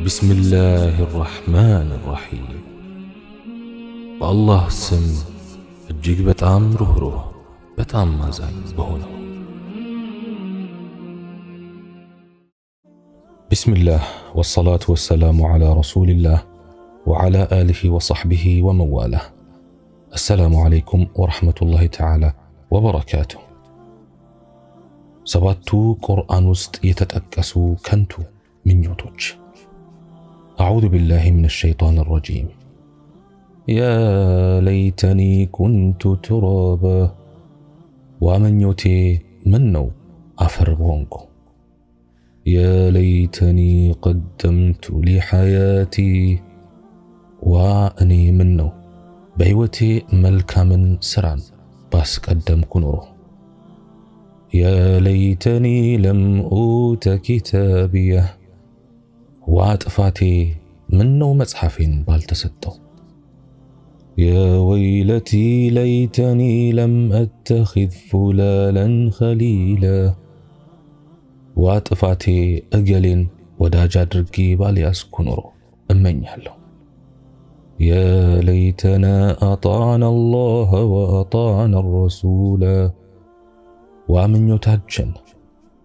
بسم الله الرحمن الرحيم. بالله سم እጅግ በጣም ሩህሩህ በጣም አዛኝ በሆነው بسم الله والصلاة والسلام على رسول الله وعلى آله وصحبه ومن والاه. السلام عليكم ورحمة الله تعالى وبركاته. ሰባቱ ቁርአን ውስጥ የተጠቀሱ ከንቱ ምኞቶች። أعوذ بالله من الشيطان الرجيم. يا ليتني كنت ترابا ومنيوتي منو أفربونكو. يا ليتني قدمت لحياتي وأني منو بهوتي ملكا من سران بس قدمك نورو. يا ليتني لم أوت كتابيه وعطفاتي منو مصحفين بالتسطو. يا ويلتي ليتني لم أتخذ فلانا خليلا وعطفاتي أجلين وداج أدركي بالي أسكنرو أمنيالو. يا ليتنا أطعنا الله وأطعنا الرسول ومن يتهجن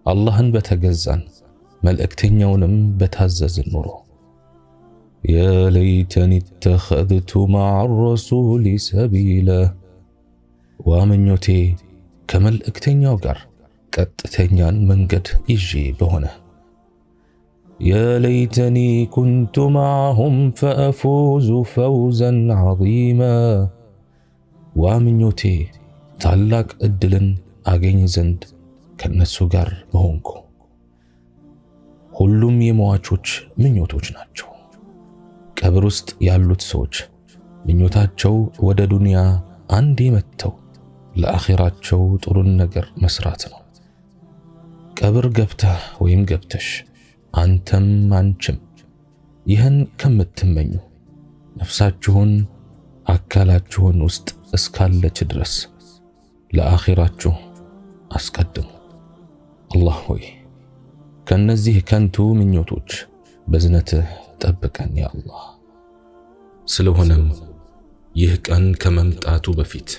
اللهن بتجزن ملأكتنيونم بتهزز النورو. يا ليتني اتخذت مع الرسول سبيلا ومن يتي كملأكتنيو قر كتتنيان من قد يجي بهنا. يا ليتني كنت معهم فأفوز فوزا عظيما ومن يتي تعلق الدلن أغين زند كالنسو قر بهنكو. ሁሉም የሟቾች ምኞቶች ናቸው። ቀብር ውስጥ ያሉት ሰዎች ምኞታቸው ወደ ዱንያ አንዴ መጥተው ለአኺራቸው ጥሩን ነገር መስራት ነው። ቀብር ገብተህ ወይም ገብተሽ አንተም አንቺም ይህን ከምትመኙ ነፍሳችሁን አካላችሁን ውስጥ እስካለች ድረስ ለአኺራችሁ አስቀድሙ። አላህ ሆይ ከነዚህ ከንቱ ምኞቶች በዝነትህ ጠብቀን ያ አላህ። ስለሆነም ይህ ቀን ከመምጣቱ በፊት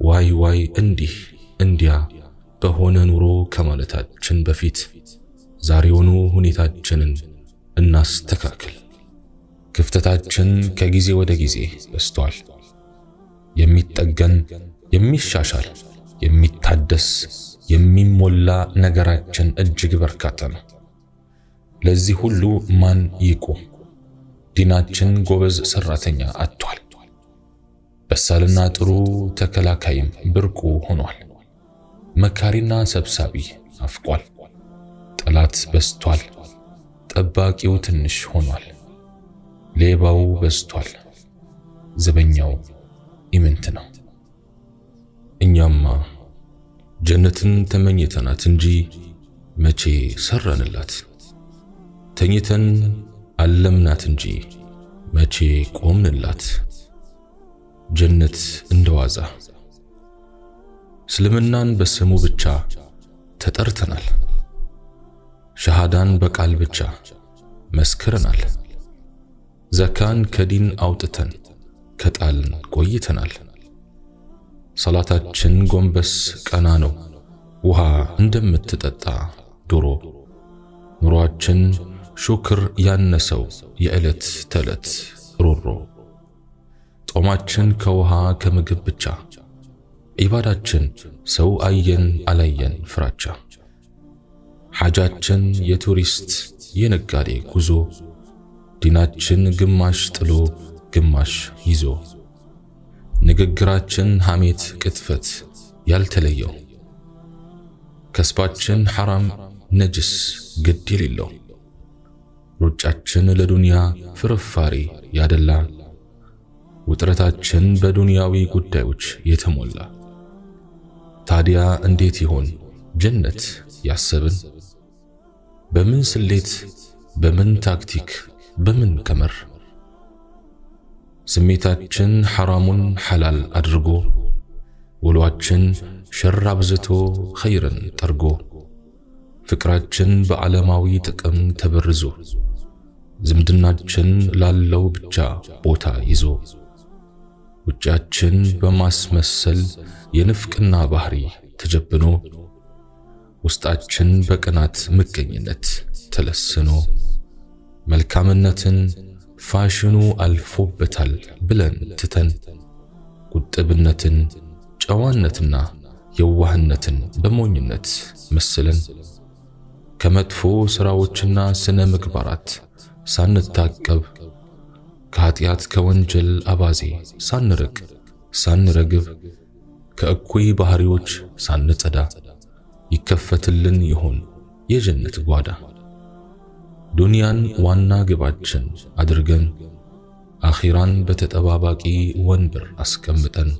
ዋይ ዋይ እንዲህ እንዲያ በሆነ ኑሮ ከማለታችን በፊት ዛሬውኑ ሁኔታችንን እናስተካክል። ክፍተታችን ከጊዜ ወደ ጊዜ በስቷል። የሚጠገን የሚሻሻል የሚታደስ የሚሞላ ነገራችን እጅግ በርካታ ነው። ለዚህ ሁሉ ማን ይቆም? ዲናችን ጎበዝ ሰራተኛ አጥቷል። በሳልና ጥሩ ተከላካይም ብርቁ ሆኗል። መካሪና ሰብሳቢ አፍቋል። ጠላት በስቷል። ጠባቂው ትንሽ ሆኗል። ሌባው በስቷል። ዘበኛው ኢምንት ነው። እኛማ ጀነትን ተመኝተናት እንጂ መቼ ሰራንላት? ተኝተን አለምናት እንጂ መቼ ቆምንላት? ጀነት እንደዋዛ እስልምናን በስሙ ብቻ ተጠርተናል። ሸሃዳን በቃል ብቻ መስክረናል። ዘካን ከዲን አውጥተን ከጣልን ቆይተናል። ሰላታችን ጎንበስ ቀና ነው ውሃ እንደምትጠጣ ዶሮ። ኑሯችን ሹክር ያነሰው የዕለት ተዕለት ሮሮ። ጦማችን ከውሃ ከምግብ ብቻ። ዒባዳችን ሰው አየን አላየን ፍራቻ። ሐጃችን የቱሪስት የነጋዴ ጉዞ። ዲናችን ግማሽ ጥሎ ግማሽ ይዞ። ንግግራችን ሐሜት ቅጥፈት ያልተለየው። ከስባችን ሐራም ነጅስ ግድ የሌለው። ሩጫችን ለዱንያ ፍርፋሪ ያደላ። ውጥረታችን በዱንያዊ ጉዳዮች የተሞላ። ታዲያ እንዴት ይሆን ጀነት ያሰብን? በምን ስሌት በምን ታክቲክ በምን ቀመር? ስሜታችን ሐራሙን ሐላል አድርጎ ውሏችን ሸር አብዝቶ ኸይርን ጠርጎ ፍቅራችን በዓለማዊ ጥቅም ተበርዞ ዝምድናችን ላለው ብቻ ቦታ ይዞ ውጫችን በማስመሰል የንፍቅና ባህሪ ተጀብኖ ውስጣችን በቅናት ምቀኝነት ተለስኖ መልካምነትን ፋሽኑ አልፎበታል ብለን ትተን ቁጥብነትን ጨዋነትና የዋህነትን በሞኝነት መስለን ከመጥፎ ስራዎችና ስነ ምግባራት ሳንታቀብ ከኃጢአት ከወንጀል አባዜ ሳንርቅ ሳንረግብ ከእኩይ ባህሪዎች ሳንጸዳ ይከፈትልን ይሆን የጀነት ጓዳ? ዱንያን ዋና ግባችን አድርገን አኺራን በተጠባባቂ ወንበር አስቀምጠን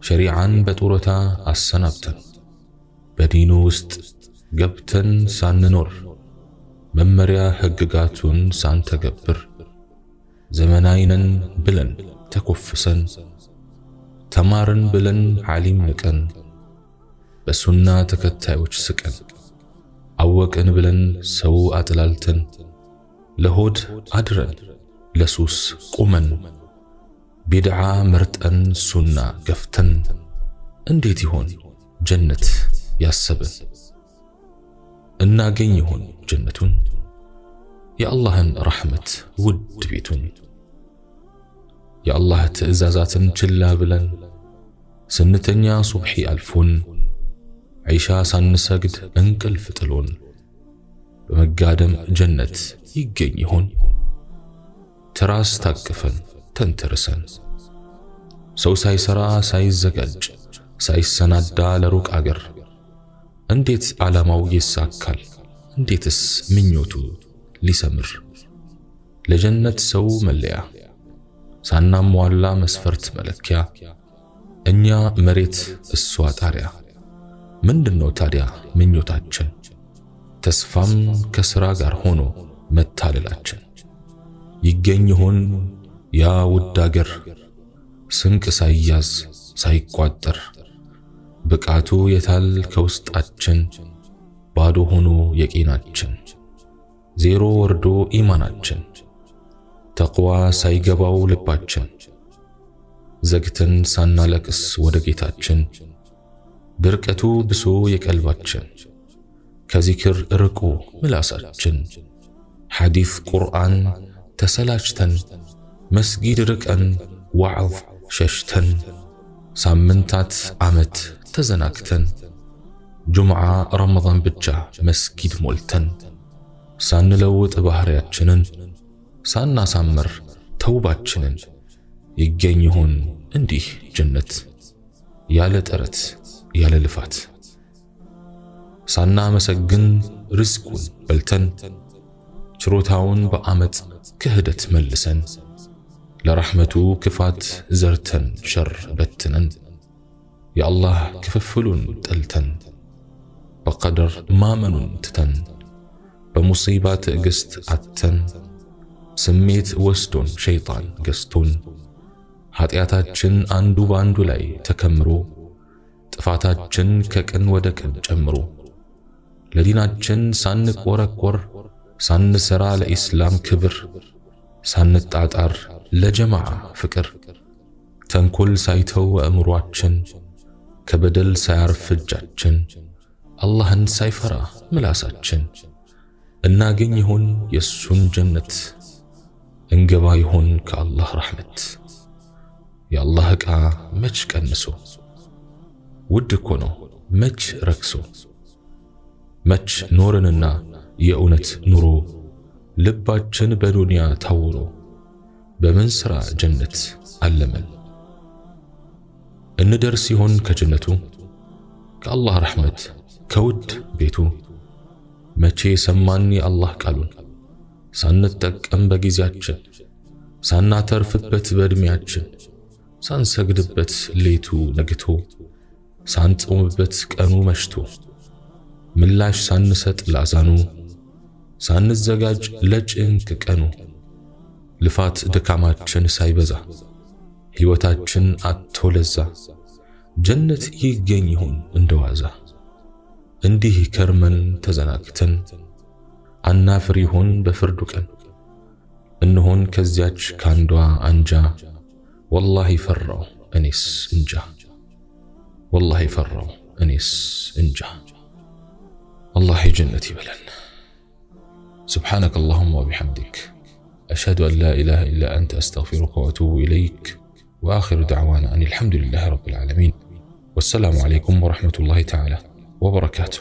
ሸሪዓን በጡረታ አሰናብተን በዲኑ ውስጥ ገብተን ሳንኖር መመሪያ ህግጋቱን ሳንተገብር ዘመናዊነን ብለን ተኮፍሰን ተማርን ብለን ዓሊም ንቀን በሱና ተከታዮች ስቀን አወቅን ብለን ሰው አጥላልተን ለሆድ አድረን ለሱስ ቁመን ቢድዓ መርጠን ሱና ገፍተን እንዴት ይሆን ጀነት ያሰበን? እናገኝ ይሆን ጀነቱን የአላህን ረሕመት ውድ ቤቱን? የአላህ ትእዛዛትን ችላ ብለን ስንተኛ ሱብሒ አልፎን ዒሻ ሳንሰግድ እንቅልፍ ጥሎን በመጋደም ጀነት ይገኝ ይሆን? ትራስ ታቅፈን ተንተርሰን ሰው ሳይሰራ ሳይዘጋጅ ሳይሰናዳ ለሩቅ አገር እንዴት ዓላማው ይሳካል? እንዴትስ ምኞቱ ሊሰምር? ለጀነት ሰው መለያ ሳናሟላ መስፈርት መለኪያ እኛ መሬት እሷ ጣሪያ ምንድነው ታዲያ ምኞታችን? ተስፋም ከሥራ ጋር ሆኖ መታለላችን ይገኝ ይሆን ያ ውድ አገር ስንቅ ሳይያዝ ሳይቋጠር ብቃቱ የታል ከውስጣችን ባዶ ሆኖ የቂናችን ዜሮ ወርዶ ኢማናችን ተቅዋ ሳይገባው ልባችን ዘግተን ሳናለቅስ ወደ ጌታችን ድርቀቱ ብሶ የቀልባችን ከዚክር ርቆ ምላሳችን ሐዲስ ቁርአን ተሰላችተን መስጊድ ርቀን ዋዕዝ ሸሽተን ሳምንታት ዓመት ተዘናክተን ጁምዓ ረመዳን ብቻ መስጊድ ሞልተን ሳንለውጥ ባህሪያችንን ሳናሳምር ተውባችንን ይገኝ ይሆን እንዲህ ጀነት ያለ ጥረት ያለ ልፋት? ሳናመሰግን ርዝቁን በልተን ችሮታውን በአመት ክህደት መልሰን ለረሕመቱ ክፋት ዘርተን ሸር በትነን የአላህ ክፍፍሉን ጠልተን በቀደር ማመኑን ትተን በሙሲባ ትዕግስት አተን ስሜት ወስዶን ሸይጣን ገዝቶን ኃጢአታችን አንዱ በአንዱ ላይ ተከምሮ ጥፋታችን ከቀን ወደ ቀን ጨምሮ ለዲናችን ሳንቆረቆር ሳንሰራ ለኢስላም ክብር ሳንጣጣር ለጀማዓ ፍቅር ተንኮል ሳይተው አእምሯችን ከበደል ሳያርፍ እጃችን አላህን ሳይፈራ ምላሳችን እናገኝ ይሆን የሱን ጀነት? እንገባ ይሆን ከአላህ ረሕመት? የአላህ ዕቃ መች ቀንሶ ውድ እኮ ነው መች ረክሶ መች ኖርንና የእውነት ኑሮ ልባችን በዱንያ ታውሮ በምን ሥራ ጀነት አለመን? እንደርስ ይሆን ከጀነቱ ከአላህ ረሕመት ከውድ ቤቱ? መቼ ሰማን የአላህ ቃሉን ሳንጠቀም በጊዜያችን ሳናተርፍበት በዕድሜያችን ሳንሰግድበት ሌቱ ነግቶ ሳንጾምበት ቀኑ መሽቶ ምላሽ ሳንሰጥ ላዛኑ ሳንዘጋጅ ለጭንቅ ቀኑ ልፋት ድካማችን ሳይበዛ ሕይወታችን አጥቶ ለዛ ጀነት ይገኝ ይሆን እንደዋዛ? እንዲህ ከርመን ተዘናግተን አናፍር ይሆን በፍርዱ ቀን እንሆን ከዚያች ካንዷ አንጃ ወላሂ ፈራው እኔስ እንጃ ወላሂ ፈራው እኔስ እንጃ አላህ ጀነት ይበለን سبحانك اللهم وبحمدك أشهد أن لا إله إلا أنت أستغفرك وأتوب إليك وآخر دعوانا أن الحمد لله رب العالمين والسلام عليكم ورحمة الله تعالى وبركاته